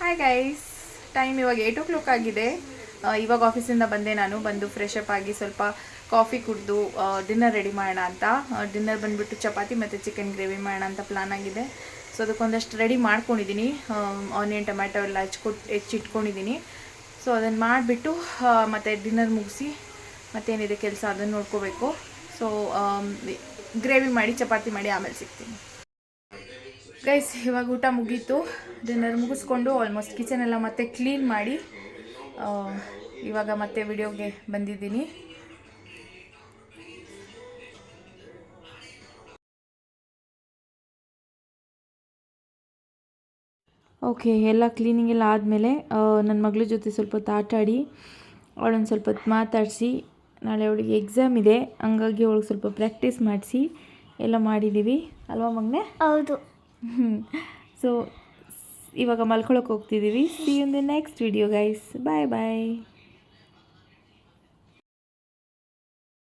Hi guys, time ಇವಾಗ 8 o'clock ಆಗಿದೆ. ಇವಾಗ ಆಫೀಸಿಂದ ಬಂದು ಫ್ರೆಶ್ ಅಪ್ ಆಗಿ ಸ್ವಲ್ಪ ಕಾಫಿ ಕುಡಿದು ಡಿನ್ನರ್ ರೆಡಿ ಮಾಡೋಣ ಅಂತ. ಡಿನ್ನರ್ ಬಂದುಬಿಟ್ಟು ಚಪಾತಿ ಮತ್ತು ಚಿಕನ್ ಗ್ರೇವಿ ಮಾಡೋಣ ಅಂತ ಪ್ಲಾನ್ ಆಗಿದೆ. ಸೊ ಅದಕ್ಕೊಂದಷ್ಟು ರೆಡಿ ಮಾಡ್ಕೊಂಡಿದ್ದೀನಿ. ಆನಿಯನ್ ಟೊಮ್ಯಾಟೊ ಎಲ್ಲ ಹೆಚ್ಚಿಟ್ಕೊಂಡಿದ್ದೀನಿ. ಸೊ ಅದನ್ನು ಮಾಡಿಬಿಟ್ಟು ಮತ್ತು ಡಿನ್ನರ್ ಮುಗಿಸಿ ಮತ್ತೇನಿದೆ ಕೆಲಸ ಅದನ್ನು ನೋಡ್ಕೋಬೇಕು. ಸೊ ಗ್ರೇವಿ ಮಾಡಿ ಚಪಾತಿ ಮಾಡಿ ಆಮೇಲೆ ಸಿಗ್ತೀನಿ ಗೈಸ್. ಇವಾಗ ಊಟ ಮುಗೀತು, ಡಿನ್ನರ್ ಮುಗಿಸ್ಕೊಂಡು ಆಲ್ಮೋಸ್ಟ್ ಕಿಚನ್ ಎಲ್ಲ ಮತ್ತೆ ಕ್ಲೀನ್ ಮಾಡಿ ಇವಾಗ ಮತ್ತೆ ವಿಡಿಯೋಗೆ ಬಂದಿದ್ದೀನಿ. ಓಕೆ, ಎಲ್ಲ ಕ್ಲೀನಿಂಗ್ ಎಲ್ಲ ಆದಮೇಲೆ ನನ್ನ ಮಗಳ ಜೊತೆ ಸ್ವಲ್ಪ ಹೊತ್ತು ಆಟಾಡಿ ಅವಳನ್ನು ಸ್ವಲ್ಪ ಹೊತ್ತು ಮಾತಾಡಿಸಿ, ನಾಳೆ ಅವಳಿಗೆ ಎಕ್ಸಾಮ್ ಇದೆ ಹಂಗಾಗಿ ಅವಳಿಗೆ ಸ್ವಲ್ಪ ಪ್ರಾಕ್ಟೀಸ್ ಮಾಡಿಸಿ ಎಲ್ಲ ಮಾಡಿದ್ದೀವಿ ಅಲ್ವಾ ಮಗನೇ? ಹೌದು. ಸೊ ಇವಾಗ ಮಲ್ಕೊಳಕ್ಕೆ ಹೋಗ್ತಿದ್ದೀವಿ. See you in the next video guys. Bye bye.